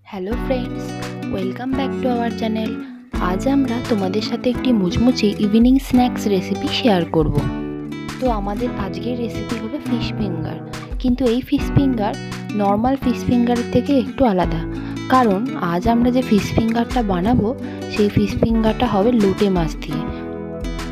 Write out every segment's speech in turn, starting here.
Hello friends, welcome back to our channel. আজ আমরা তোমাদের সাথে একটি মুচমুচে ইভিনিং স্ন্যাক্স রেসিপি শেয়ার করব। তো আমাদের আজকের রেসিপি হলো ফিশ ফিঙ্গার। কিন্তু এই ফিশ ফিঙ্গার নর্মাল ফিশ ফিঙ্গারের থেকে একটু আলাদা, কারণ আজ আমরা যে ফিশ ফিঙ্গারটা বানাবো সেই ফিশ ফিঙ্গারটা হবে লোটে মাছ দিয়ে।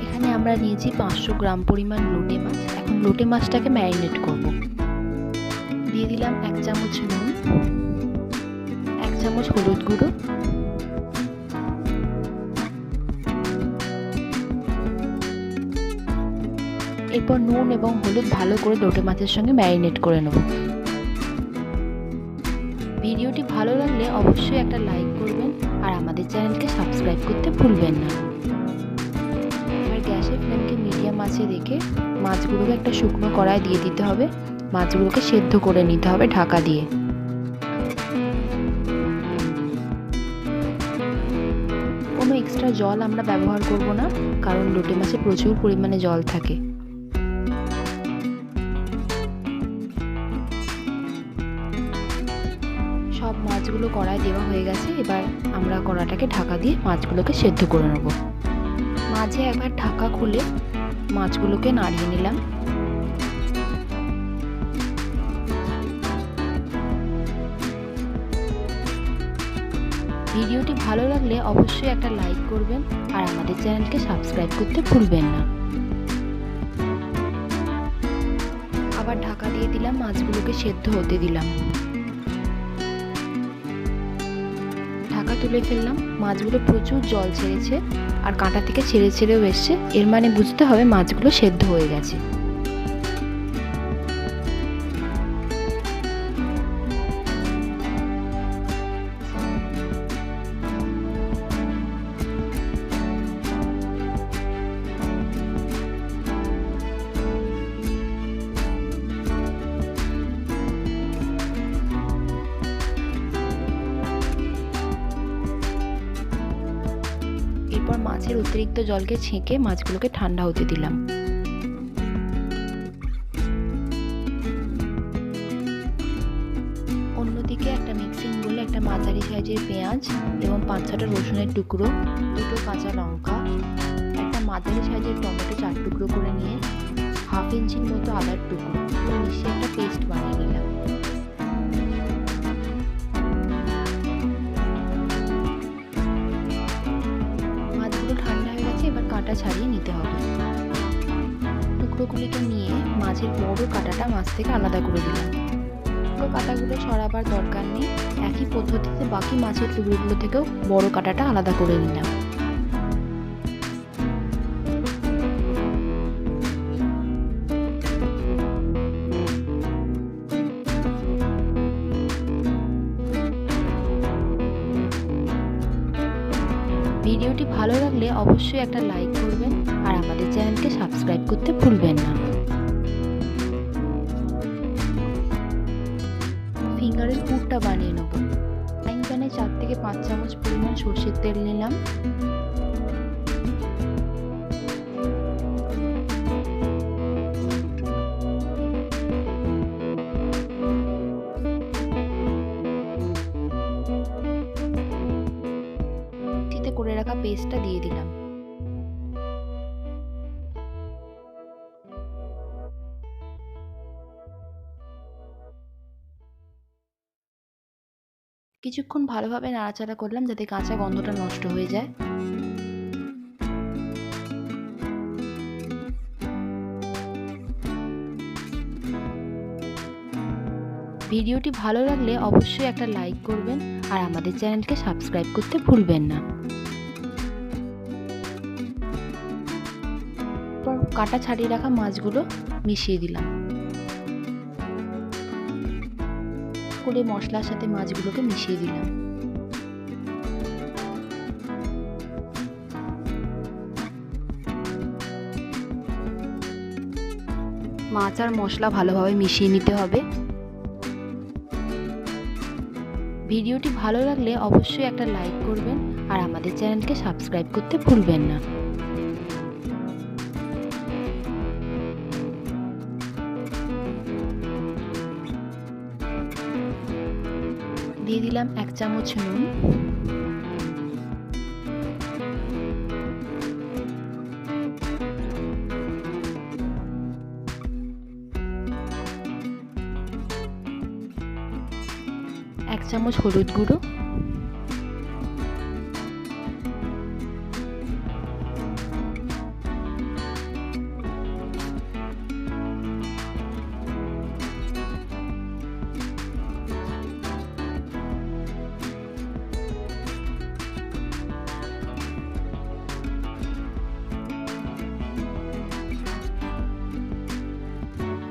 এখানে আমরা নিয়েছি 500 গ্রাম পরিমাণ লোটে মাছ। এখন লোটে মাছটাকে ম্যারিনেট করব। দিয়ে দিলাম 1 চামচ নুন, 1 চামচ হলুদ গুঁড়ো, এরপর নুন এবং হলুদ ভালো করে লোটে মাছের সঙ্গে ম্যারিনেট করে নেব। ভিডিওটি ভালো লাগলে অবশ্যই একটা লাইক করবেন আর আমাদের চ্যানেলকে সাবস্ক্রাইব করতে ভুলবেন না। এবার গ্যাসের ফ্লেমকে মিডিয়াম আঁচে রেখে মাছগুলোকে একটা শুকনো কড়ায় দিয়ে দিতে হবে। মাছগুলোকে সেদ্ধ করে নিতে হবে ঢাকা দিয়ে। কোনো এক্সট্রা জল আমরা ব্যবহার করব না, কারণ লোটে মাছে প্রচুর পরিমাণে জল থাকে। সব মাছগুলো কড়ায় দেওয়া হয়ে গেছে। এবার আমরা কড়াটাকে ঢাকা দিয়ে মাছগুলোকে সেদ্ধ করে নেব। মাঝে একবার ঢাকা খুলে মাছগুলোকে নাড়িয়ে নিলাম। ভিডিওটি ভালো লাগলে অবশ্যই একটা লাইক করবেন আর আমাদের চ্যানেলকে সাবস্ক্রাইব করতে ভুলবেন না। আবার ঢাকা দিয়ে দিলাম, মাছগুলোকে সেদ্ধ হতে দিলাম। ঢাকা তুলে ফেললাম। মাছগুলো প্রচুর জল ছেড়েছে আর কাঁটা থেকে ছেড়ে ছেড়েও এসছে, এর মানে বুঝতে হবে মাছগুলো সেদ্ধ হয়ে গেছে। এরপর মাছের অতিরিক্ত জলকে ছেঁকে মাছগুলোকে ঠান্ডা হতে দিলাম। অন্যদিকে একটা মিক্সিং বোলে একটা মাঝারি সাইজের পেঁয়াজ এবং 5-6টা রসুনের টুকরো, 2টো কাঁচা লঙ্কা, একটা মাঝারি সাইজের টমেটো 4 টুকরো করে নিয়ে 1/2 ইঞ্চির মতো আদার টুকরো মিশিয়ে একটা পেস্ট বানিয়ে নিলাম। ঠান্ডা হয়ে গেছে, এবার কাঁটা ছাড়িয়ে নিতে হবে। টুকরোগুলিকে নিয়ে মাছের বড় কাঁটাটা মাছ থেকে আলাদা করে দিলাম। ছোটো কাঁটাগুলো সরাবার দরকার নেই। একই পদ্ধতিতে বাকি মাছের টুকরোগুলো থেকেও বড় কাঁটাটা আলাদা করে নিলাম। ভিডিওটি ভালো লাগলে অবশ্যই একটা লাইক করবেন আর আমাদের চ্যানেলকে সাবস্ক্রাইব করতে ভুলবেন না। ফিঙ্গারের পুরটা বানিয়ে নেব। ফ্রাইং প্যানে 4 থেকে 5 চামচ পরিমাণ সর্ষের তেল নিলাম। করে রাখা পেস্টটা দিয়ে দিলাম। কিছুক্ষণ ভালোভাবে নাড়াচাড়া করলাম যাতে কাঁচা গন্ধটা নষ্ট হয়ে যায়। ভিডিওটি ভালো লাগলে অবশ্যই একটা লাইক করবেন আর আমাদের চ্যানেলকে সাবস্ক্রাইব করতে ভুলবেন না। কাটা ছাড়িয়ে রাখা মাছগুলো মিশিয়ে দিলাম। করে মশলার সাথে মাছগুলোকে মিশিয়ে দিলাম। মাছ আর মশলা ভালোভাবে মিশিয়ে নিতে হবে। ভিডিওটি ভালো লাগলে অবশ্যই একটা লাইক করবেন আর আমাদের চ্যানেলকে সাবস্ক্রাইব করতে ভুলবেন না। দিয়ে দিলাম 1 চামচ নুন, এক চামচ হলুদ গুঁড়ো,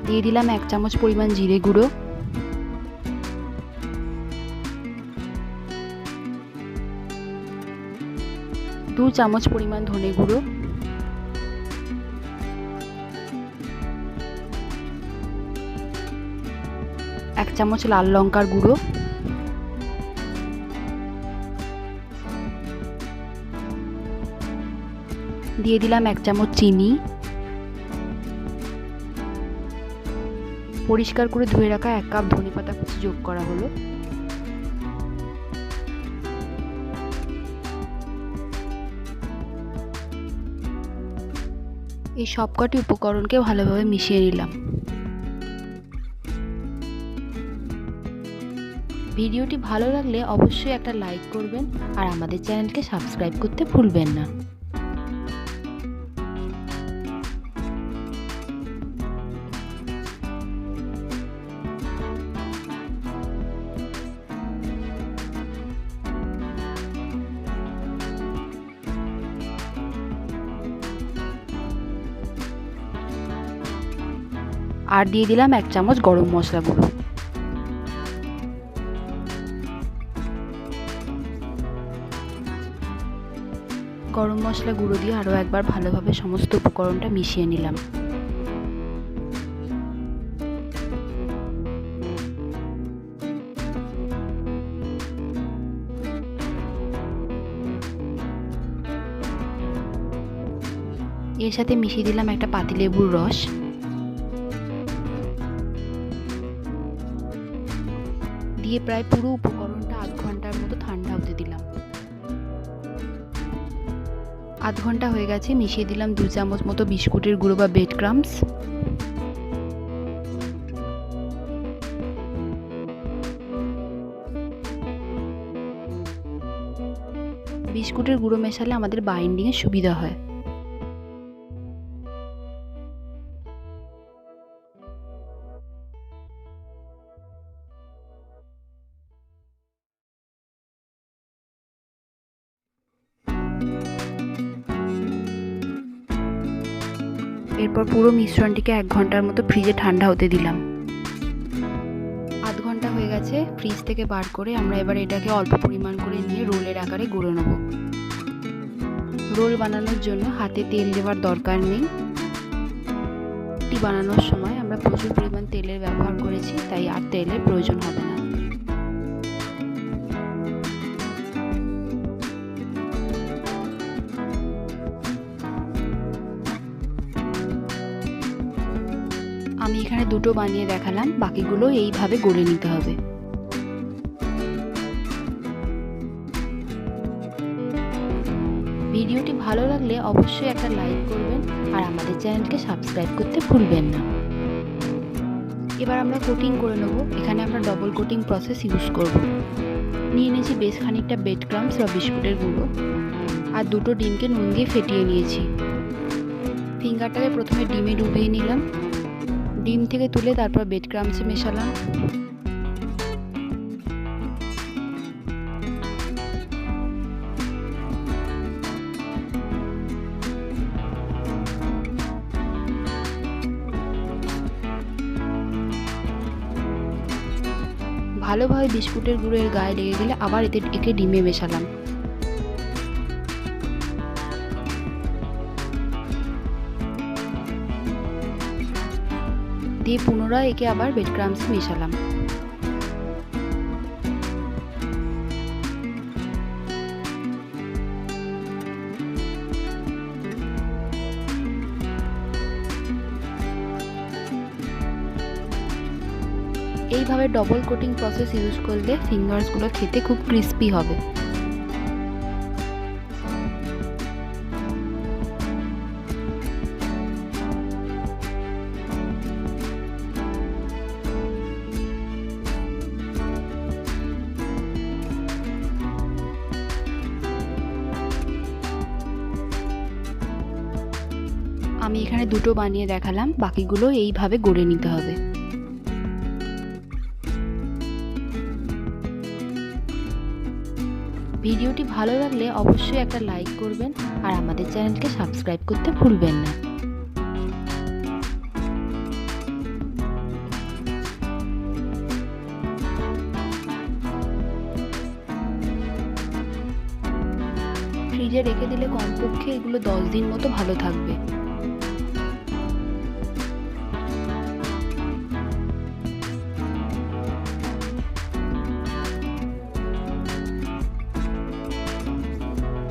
দিয়ে দিলাম 1 চামচ পরিমাণ জিরে গুঁড়ো, 2 চামচ পরিমাণ ধনে গুঁড়ো, 1 চামচ লাল লঙ্কার গুঁড়ো, দিয়ে দিলাম 1 চামচ চিনি, পরিষ্কার করে ধুয়ে রাখা 1 কাপ ধনেপাতা কুচি যোগ করা হলো। এই সবকটি উপকরণকে ভালোভাবে মিশিয়ে নিলাম। ভিডিওটি ভালো লাগলে অবশ্যই একটা লাইক করবেন আর আমাদের চ্যানেলকে সাবস্ক্রাইব করতে ভুলবেন না। আর দিয়ে দিলাম 1 চামচ গরম মশলা গুঁড়ো। গরম মশলা গুঁড়ো দিয়ে আরও একবার ভালোভাবে সমস্ত উপকরণটা মিশিয়ে নিলাম। এর সাথে মিশিয়ে দিলাম একটা পাতিলেবুর রস, দিয়ে প্রায় পুরো উপকরণটা আধ ঘন্টার মতো ঠান্ডা হতে দিলাম। আধ ঘন্টা হয়ে গেছে, মিশিয়ে দিলাম 2 চামচ মতো বিস্কুটের গুঁড়ো বা ব্রেড ক্রাম্বস, বিস্কুটের গুঁড়ো মেশালে আমাদের বাইন্ডিংয়ে সুবিধা হয়। এরপর পুরো মিশ্রণটিকে 1 ঘন্টার মতো ফ্রিজে ঠান্ডা হতে দিলাম। আধ ঘন্টা হয়ে গেছে, ফ্রিজ থেকে বার করে আমরা এবার এটাকে অল্প পরিমাণ করে নিয়ে রোলের আকারে গড়ে নেব। রোল বানানোর জন্য হাতে তেল দেওয়ার দরকার নেই। রুটি বানানোর সময় আমরা প্রচুর পরিমাণ তেলের ব্যবহার করেছি, তাই আর তেলের প্রয়োজন হবে না। আমি এখানে 2টো বানিয়ে দেখালাম, বাকিগুলো এইভাবে গড়ে নিতে হবে। ভিডিওটি ভালো লাগলে অবশ্যই একটা লাইক করবেন আর আমাদের চ্যানেলকে সাবস্ক্রাইব করতে ভুলবেন না। এবার আমরা কোটিং করে নেব। এখানে আমরা ডবল কোটিং প্রসেস ইউজ করব। নিয়ে নিয়েছি বেশ খানিকটা ব্রেড ক্রাম্বস বা বিস্কুটের গুঁড়ো আর 2টো ডিমকে নুন দিয়ে ফেটিয়ে নিয়েছি। ফিঙ্গারটাকে প্রথমে ডিমে ডুবিয়ে নিলাম, ডিম থেকে তুলে তারপর ব্রেড ক্রাম্বসে মেশালাম। ভালোভাবে বিস্কুটের গুঁড়ো এর গায়ে লেগে গেলে আবার একে ডিমে মেশালাম। দিয়ে পুনরায় একে আবার ব্রেড ক্রাম্বসে মেশালাম। এইভাবে ডবল কোটিং প্রসেস ইউজ করলে ফিঙ্গার্সগুলো খেতে খুব ক্রিস্পি হবে। আমি এখানে দুটো বানিয়ে দেখালাম, বাকিগুলো এইভাবে গড়ে নিতে হবে। ভিডিওটি ভালো লাগলে অবশ্যই একটা লাইক করবেন আর আমাদের চ্যানেলকে সাবস্ক্রাইব করতে ভুলবেন না। ফ্রিজে রেখে দিলে কমপক্ষে এগুলো 10 দিন মতো ভালো থাকবে।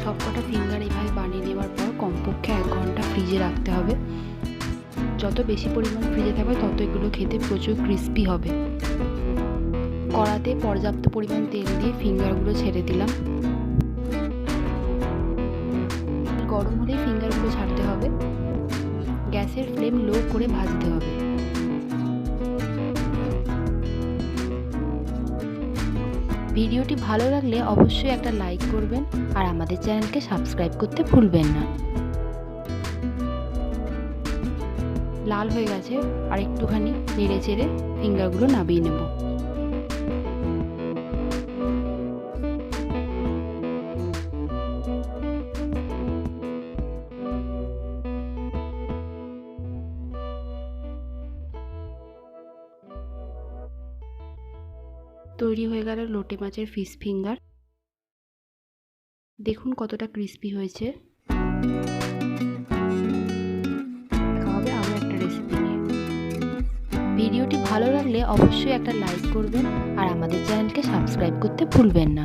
সবকটা ফিঙ্গার এইভাবে বানিয়ে নেওয়ার পর কমপক্ষে 1 ঘন্টা ফ্রিজে রাখতে হবে। যত বেশি পরিমাণ ফ্রিজে থাকবে তত এগুলো খেতে প্রচুর ক্রিস্পি হবে। কড়াতে পর্যাপ্ত পরিমাণ তেল দিয়ে ফিঙ্গারগুলো ছেড়ে দিলাম। গরম হলেই ফিঙ্গারগুলো ছাড়তে হবে। গ্যাসের ফ্লেম লো করে ভাজতে হবে। ভিডিওটি ভালো লাগলে অবশ্যই একটা লাইক করবেন আর আমাদের চ্যানেলকে সাবস্ক্রাইব করতে ভুলবেন না। লাল হয়ে গেছে, আর একটুখানি নেড়ে চেড়ে ফিঙ্গারগুলো নামিয়ে নেব। তৈরি হয়ে গেল লোটে মাছের ফিশ ফিঙ্গার। দেখুন কতটা ক্রিস্পি হয়েছে। দেখা হবে আরও একটা রেসিপি নিয়ে। ভিডিওটি ভালো লাগলে অবশ্যই একটা লাইক করবেন আর আমাদের চ্যানেলকে সাবস্ক্রাইব করতে ভুলবেন না।